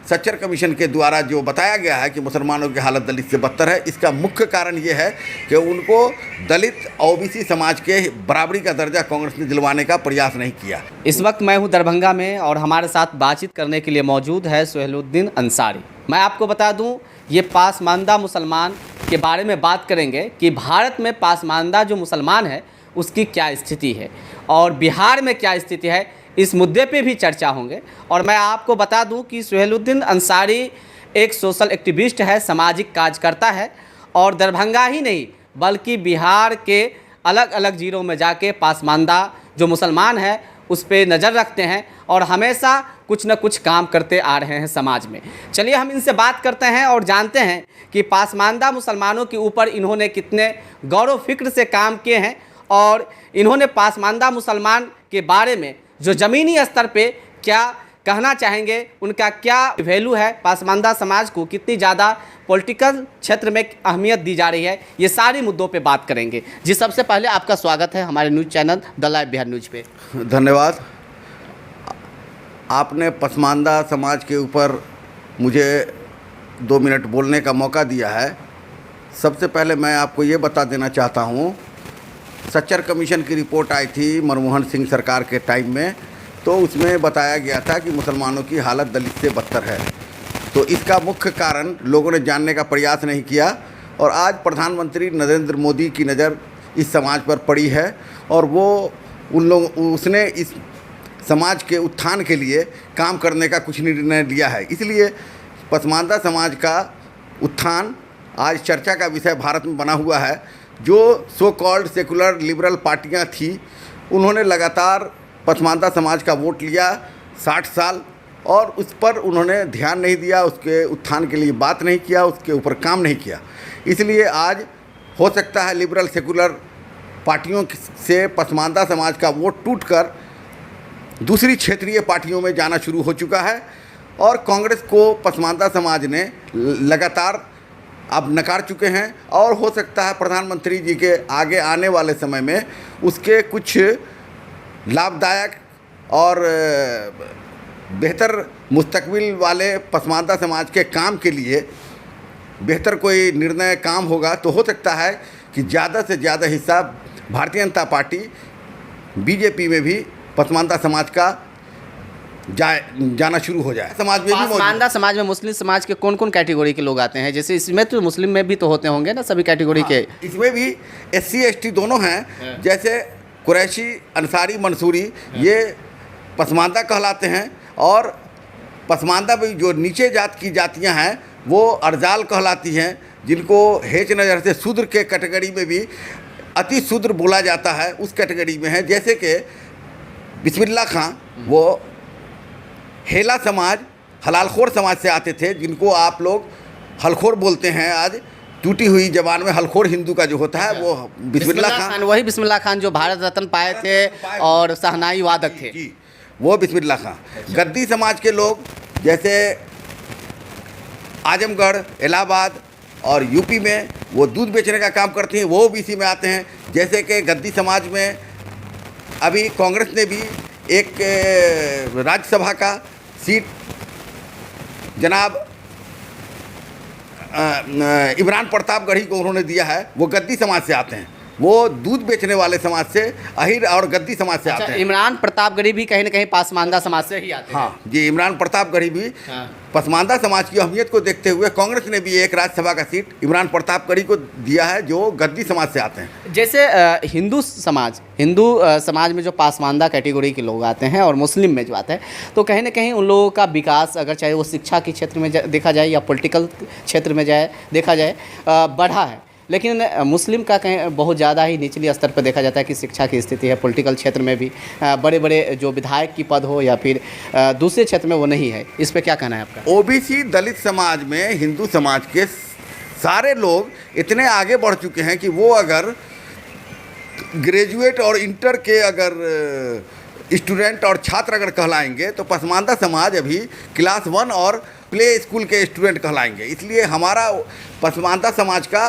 Sachar commission के द्वारा जो बताया गया है कि मुसलमानों की हालत दलित से बदतर है, इसका मुख्य कारण ये है कि उनको दलित ओबीसी समाज के बराबरी का दर्जा कांग्रेस ने दिलवाने का प्रयास नहीं किया। इस वक्त मैं हूं दरभंगा में और हमारे साथ बातचीत करने के लिए मौजूद है सुहेलुद्दीन अंसारी। मैं आपको बता दूं, ये पासमानदा मुसलमान के बारे में बात करेंगे कि भारत में पासमानदा जो मुसलमान है उसकी क्या स्थिति है और बिहार में क्या स्थिति है, इस मुद्दे पे भी चर्चा होंगे। और मैं आपको बता दूं कि सुहेलुद्दीन अंसारी एक सोशल एक्टिविस्ट है, सामाजिक कार्यकर्ता है और दरभंगा ही नहीं बल्कि बिहार के अलग अलग ज़िलों में जाके पासमानदा जो मुसलमान है उस पर नज़र रखते हैं और हमेशा कुछ न कुछ काम करते आ रहे हैं समाज में। चलिए हम इनसे बात करते हैं और जानते हैं कि पासमानदा मुसलमानों के ऊपर इन्होंने कितने गौरव फिक्र से काम किए हैं और इन्होंने पासमानदा मुसलमान के बारे में जो ज़मीनी स्तर पे क्या कहना चाहेंगे, उनका क्या वैल्यू है, पासमानदा समाज को कितनी ज़्यादा पॉलिटिकल क्षेत्र में अहमियत दी जा रही है, ये सारी मुद्दों पे बात करेंगे। जी, सबसे पहले आपका स्वागत है हमारे news channel the live Bihar news पे। धन्यवाद। आपने पसमानदा समाज के ऊपर मुझे 2 मिनट बोलने का मौका दिया है। सबसे पहले मैं आपको ये बता देना चाहता हूँ, सच्चर कमीशन की रिपोर्ट आई थी मनमोहन सिंह सरकार के टाइम में, तो उसमें बताया गया था कि मुसलमानों की हालत दलित से बदतर है। तो इसका मुख्य कारण लोगों ने जानने का प्रयास नहीं किया और आज प्रधानमंत्री नरेंद्र मोदी की नज़र इस समाज पर पड़ी है और वो उसने इस समाज के उत्थान के लिए काम करने का कुछ निर्णय लिया है। इसलिए पसमानदा समाज का उत्थान आज चर्चा का विषय भारत में बना हुआ है। जो सो कॉल्ड सेकुलर लिबरल पार्टियां थी, उन्होंने लगातार पसमानदा समाज का वोट लिया 60 साल और उस पर उन्होंने ध्यान नहीं दिया, उसके उत्थान के लिए बात नहीं किया, उसके ऊपर काम नहीं किया। इसलिए आज हो सकता है लिबरल सेकुलर पार्टियों से पसमानदा समाज का वोट टूटकर दूसरी क्षेत्रीय पार्टियों में जाना शुरू हो चुका है और कांग्रेस को पसमानदा समाज ने लगातार अब नकार चुके हैं और हो सकता है प्रधानमंत्री जी के आगे आने वाले समय में उसके कुछ लाभदायक और बेहतर मुस्तकबिल वाले पसमानदा समाज के काम के लिए बेहतर कोई निर्णय काम होगा तो हो सकता है कि ज़्यादा से ज़्यादा हिस्सा भारतीय जनता पार्टी बीजेपी में भी पसमानदा समाज का जाना शुरू हो जाए। समाज में पासमानदा समाज में मुस्लिम समाज के कौन कौन कैटेगरी के लोग आते हैं? जैसे इसमें तो मुस्लिम में भी तो होते होंगे ना सभी कैटेगरी के। इसमें भी SC ST दोनों हैं। जैसे कुरैशी, अंसारी, मंसूरी ये पसमानदा कहलाते हैं और पसमानदा में जो नीचे जात की जातियां हैं वो अर्जाल कहलाती हैं, जिनको हेच नज़र से शूद्र के कैटेगरी में भी अति शूद्र बोला जाता है, उस कैटेगरी में है। जैसे कि बिस्मिल्लाह खां वो हेला समाज, हलालखोर समाज से आते थे, जिनको आप लोग हलखोर बोलते हैं। आज टूटी हुई जबान में हलखोर हिंदू का जो होता है वो बिस्मिल्लाह खान, वही बिस्मिल्लाह खान जो भारत रत्न पाए थे और शहनाई वादक थे जी, वो बिस्मिल्लाह खान। गद्दी समाज के लोग जैसे आजमगढ़, इलाहाबाद और यूपी में वो दूध बेचने का काम करते हैं, वो ओबीसी में आते हैं। जैसे कि गद्दी समाज में अभी कांग्रेस ने भी एक राज्यसभा का सीट जनाब इमरान प्रतापगढ़ी को उन्होंने दिया है, वो गद्दी समाज से आते हैं। वो दूध बेचने वाले समाज से, अहिर और गद्दी समाज से आते हैं। इमरान प्रतापगढ़ी भी कहीं ना कहीं पासमानदा समाज से ही आते हैं। हाँ जी, इमरान प्रतापगढ़ी भी पसमानदा समाज की अहमियत को देखते हुए कांग्रेस ने भी एक राज्यसभा का सीट इमरान प्रतापगढ़ी को दिया है, जो गद्दी समाज से आते हैं। जैसे हिंदू समाज में जो पासमानदा कैटेगरी के लोग आते हैं और मुस्लिम में जो आते हैं, तो कहीं ना कहीं उन लोगों का विकास, अगर चाहे वो शिक्षा के क्षेत्र में देखा जाए या पॉलिटिकल क्षेत्र में देखा जाए, बढ़ा है। लेकिन मुस्लिम का कहीं बहुत ज़्यादा ही निचली स्तर पर देखा जाता है कि शिक्षा की स्थिति है, पॉलिटिकल क्षेत्र में भी बड़े बड़े जो विधायक की पद हो या फिर दूसरे क्षेत्र में वो नहीं है। इस पे क्या कहना है आपका? ओबीसी दलित समाज में हिंदू समाज के सारे लोग इतने आगे बढ़ चुके हैं कि वो अगर ग्रेजुएट और इंटर के अगर स्टूडेंट और छात्र अगर कहलाएंगे तो पसमानदा समाज अभी क्लास 1 और प्ले स्कूल के स्टूडेंट कहलाएंगे। इसलिए हमारा पसमानदा समाज का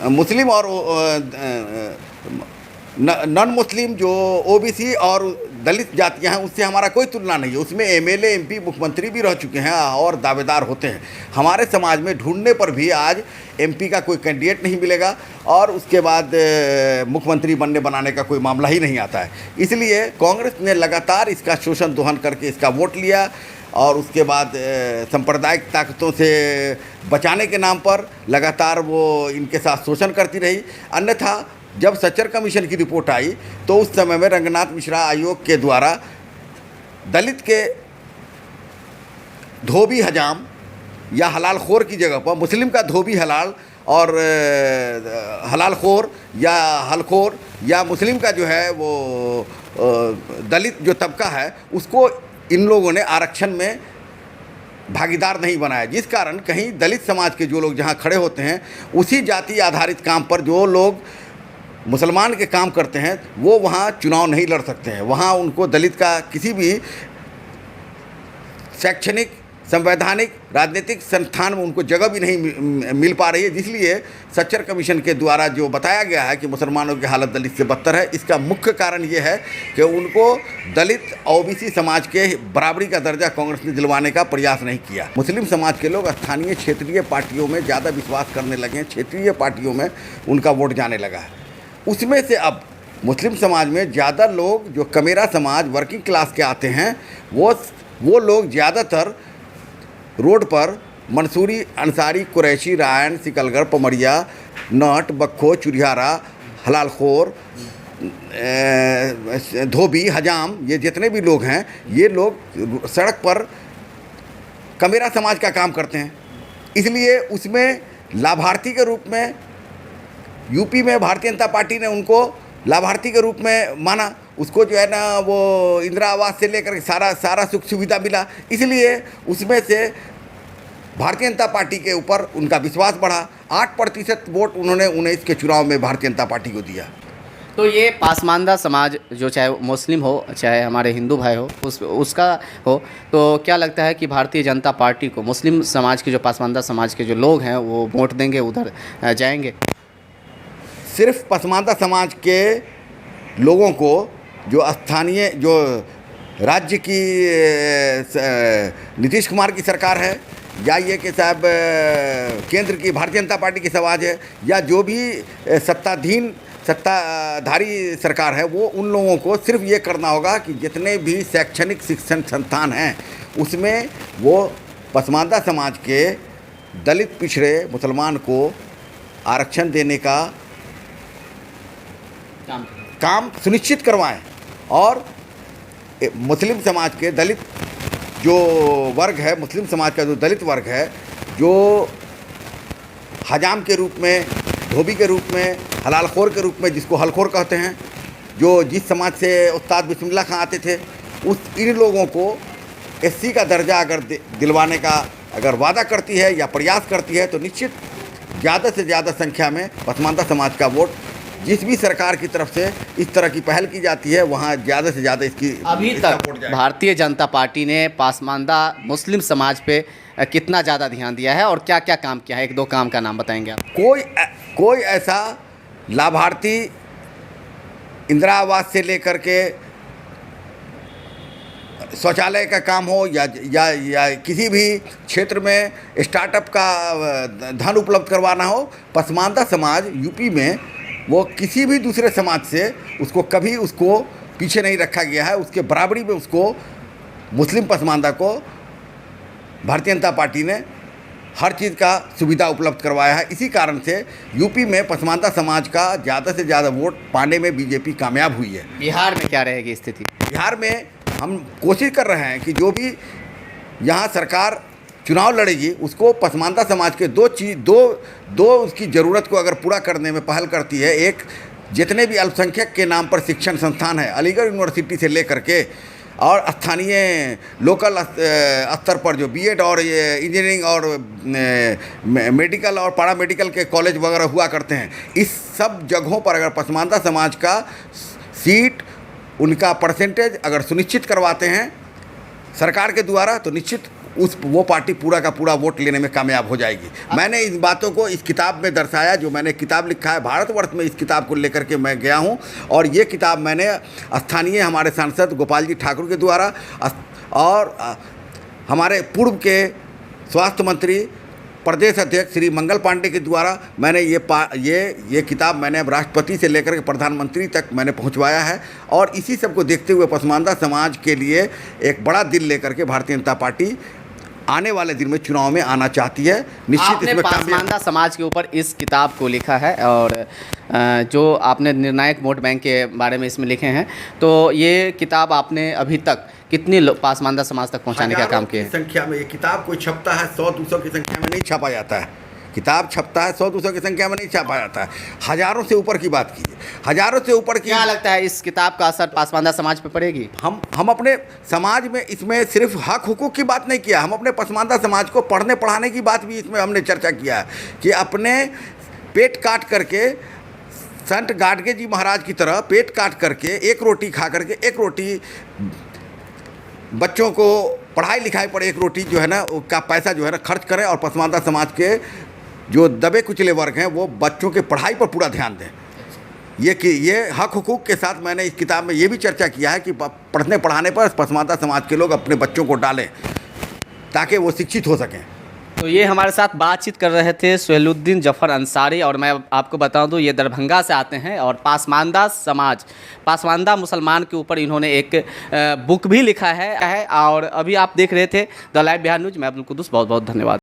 मुस्लिम और नॉन मुस्लिम जो ओबीसी और दलित जातियां हैं उससे हमारा कोई तुलना नहीं है। उसमें एमएलए एमपी मुख्यमंत्री भी रह चुके हैं और दावेदार होते हैं। हमारे समाज में ढूंढने पर भी आज एमपी का कोई कैंडिडेट नहीं मिलेगा और उसके बाद मुख्यमंत्री बनाने का कोई मामला ही नहीं आता है। इसलिए कांग्रेस ने लगातार इसका शोषण दोहन करके इसका वोट लिया और उसके बाद सांप्रदायिक ताकतों से बचाने के नाम पर लगातार वो इनके साथ शोषण करती रही। अन्यथा जब सच्चर कमीशन की रिपोर्ट आई तो उस समय में रंगनाथ मिश्रा आयोग के द्वारा दलित के धोबी हजाम या हलाल खोर की जगह पर मुस्लिम का धोबी हलाल और हलाल खोर या हलखोर या मुस्लिम का जो है वो दलित जो तबका है उसको इन लोगों ने आरक्षण में भागीदार नहीं बनाया, जिस कारण कहीं दलित समाज के जो लोग जहां खड़े होते हैं उसी जाति आधारित काम पर जो लोग मुसलमान के काम करते हैं वो वहाँ चुनाव नहीं लड़ सकते हैं। वहाँ उनको दलित का किसी भी शैक्षणिक संवैधानिक राजनीतिक संस्थान में उनको जगह भी नहीं मिल पा रही है। जिसलिए सच्चर कमीशन के द्वारा जो बताया गया है कि मुसलमानों की हालत दलित से बदतर है, इसका मुख्य कारण ये है कि उनको दलित ओबीसी समाज के बराबरी का दर्जा कांग्रेस ने दिलवाने का प्रयास नहीं किया। मुस्लिम समाज के लोग स्थानीय क्षेत्रीय पार्टियों में ज़्यादा विश्वास करने लगे हैं, क्षेत्रीय पार्टियों में उनका वोट जाने लगा है। उसमें से अब मुस्लिम समाज में ज़्यादा लोग जो कमेरा समाज वर्किंग क्लास के आते हैं वो लोग ज़्यादातर रोड पर मंसूरी, अंसारी, कुरैशी, रायन, सिकलगढ़, पमरिया, नट, बक्खो, चुरियारा, हलालखोर, धोबी, हजाम, ये जितने भी लोग हैं ये लोग सड़क पर कमेरा समाज का काम करते हैं। इसलिए उसमें लाभार्थी के रूप में यूपी में भारतीय जनता पार्टी ने उनको लाभार्थी के रूप में माना। उसको जो है ना वो इंदिरा आवास से लेकर सारा सुख सुविधा मिला। इसलिए उसमें से भारतीय जनता पार्टी के ऊपर उनका विश्वास बढ़ा। 8% वोट उन्होंने 19 के चुनाव में भारतीय जनता पार्टी को दिया। तो ये पासमानदा समाज जो चाहे मुस्लिम हो चाहे हमारे हिंदू भाई हो उसका हो, तो क्या लगता है कि भारतीय जनता पार्टी को मुस्लिम समाज के जो पासमानदा समाज के जो लोग हैं वो वोट देंगे, उधर जाएंगे? सिर्फ पसमानदा समाज के लोगों को जो स्थानीय जो राज्य की नीतीश कुमार की सरकार है या ये कि साहब केंद्र की भारतीय जनता पार्टी की समाज है या जो भी सत्ताधारी सरकार है, वो उन लोगों को सिर्फ ये करना होगा कि जितने भी शैक्षणिक शिक्षण संस्थान हैं उसमें वो पसमानदा समाज के दलित पिछड़े मुसलमान को आरक्षण देने का काम सुनिश्चित करवाएं और मुस्लिम समाज के दलित जो वर्ग है, मुस्लिम समाज का जो दलित वर्ग है, जो हजाम के रूप में, धोबी के रूप में, हलालखोर के रूप में, जिसको हलखोर कहते हैं, जो जिस समाज से उस्ताद बिस्मिल्लाह खां आते थे, इन लोगों को एससी का दर्जा अगर दिलवाने का अगर वादा करती है या प्रयास करती है तो निश्चित ज़्यादा से ज़्यादा संख्या में पसमानदा समाज का वोट जिस भी सरकार की तरफ से इस तरह की पहल की जाती है वहाँ ज़्यादा से ज़्यादा अभी तक भारतीय जनता पार्टी ने पासमानदा मुस्लिम समाज पे कितना ज़्यादा ध्यान दिया है और क्या क्या काम किया है? 1-2 काम का नाम बताएंगे आप? कोई ऐसा लाभार्थी इंदिरा आवास से लेकर के शौचालय का काम हो या किसी भी क्षेत्र में स्टार्टअप का धन उपलब्ध करवाना हो, पसमानदा समाज यूपी में वो किसी भी दूसरे समाज से उसको कभी उसको पीछे नहीं रखा गया है। उसके बराबरी में उसको मुस्लिम पसमानदा को भारतीय जनता पार्टी ने हर चीज़ का सुविधा उपलब्ध करवाया है। इसी कारण से यूपी में पसमानदा समाज का ज़्यादा से ज़्यादा वोट पाने में बीजेपी कामयाब हुई है। बिहार में क्या रहेगी स्थिति? बिहार में हम कोशिश कर रहे हैं कि जो भी यहाँ सरकार चुनाव लड़ेगी उसको पसमानदा समाज के दो उसकी ज़रूरत को अगर पूरा करने में पहल करती है। एक, जितने भी अल्पसंख्यक के नाम पर शिक्षण संस्थान है, अलीगढ़ यूनिवर्सिटी से लेकर के और स्थानीय लोकल स्तर पर जो बीएड और ये इंजीनियरिंग और मेडिकल और पैरामेडिकल के कॉलेज वगैरह हुआ करते हैं, इस सब जगहों पर अगर पसमानदा समाज का सीट, उनका परसेंटेज अगर सुनिश्चित करवाते हैं सरकार के द्वारा तो निश्चित वो पार्टी पूरा का पूरा वोट लेने में कामयाब हो जाएगी। मैंने इस बातों को इस किताब में दर्शाया, जो मैंने किताब लिखा है भारतवर्ष में, इस किताब को लेकर के मैं गया हूँ। और ये किताब मैंने स्थानीय हमारे सांसद गोपाल जी ठाकुर के द्वारा और हमारे पूर्व के स्वास्थ्य मंत्री प्रदेश अध्यक्ष श्री मंगल पांडे के द्वारा मैंने ये किताब मैंने अब राष्ट्रपति से लेकर के प्रधानमंत्री तक मैंने पहुंचवाया है। और इसी सब को देखते हुए पसमानदा समाज के लिए एक बड़ा दिल लेकर के भारतीय जनता पार्टी आने वाले दिन में चुनाव में आना चाहती है। निश्चित इसमें पसमानदा समाज के ऊपर इस किताब को लिखा है और जो आपने निर्णायक वोट बैंक के बारे में इसमें लिखे हैं, तो ये किताब आपने अभी तक कितनी पसमानदा समाज तक पहुंचाने का काम किया है? संख्या में ये किताब कोई छपता है 100-200 की संख्या में नहीं छापा जाता है। किताब छपता है 100-200 की संख्या में नहीं छापा जाता है, हज़ारों से ऊपर की बात कीजिए, हज़ारों से ऊपर की। क्या लगता है इस किताब का असर पसमानदा समाज पे पड़ेगी? हम अपने समाज में इसमें सिर्फ हक हुकूक की बात नहीं किया, हम अपने पसमानदा समाज को पढ़ने पढ़ाने की बात भी इसमें हमने चर्चा किया है कि अपने पेट काट करके संत गाडगे जी महाराज की तरह पेट काट करके एक रोटी खा करके, एक रोटी बच्चों को पढ़ाई लिखाई पर एक रोटी जो है ना का पैसा जो है ना खर्च करें, और पसमानदा समाज के जो दबे कुचले वर्ग हैं वो बच्चों के पढ़ाई पर पूरा ध्यान दें। ये हक हुकूक के साथ मैंने इस किताब में ये भी चर्चा किया है कि पढ़ने पढ़ाने पर पसमानदा समाज के लोग अपने बच्चों को डालें ताकि वो शिक्षित हो सकें। तो ये हमारे साथ बातचीत कर रहे थे सुहेलुद्दीन जफ़र अंसारी, और मैं आपको बता दूं ये दरभंगा से आते हैं और पसमानदा समाज, पसमानदा मुसलमान के ऊपर इन्होंने एक बुक भी लिखा है। और अभी आप देख रहे थे द लाइव बिहार न्यूज़। मैं अब्दुल कुद्दूस, बहुत बहुत धन्यवाद।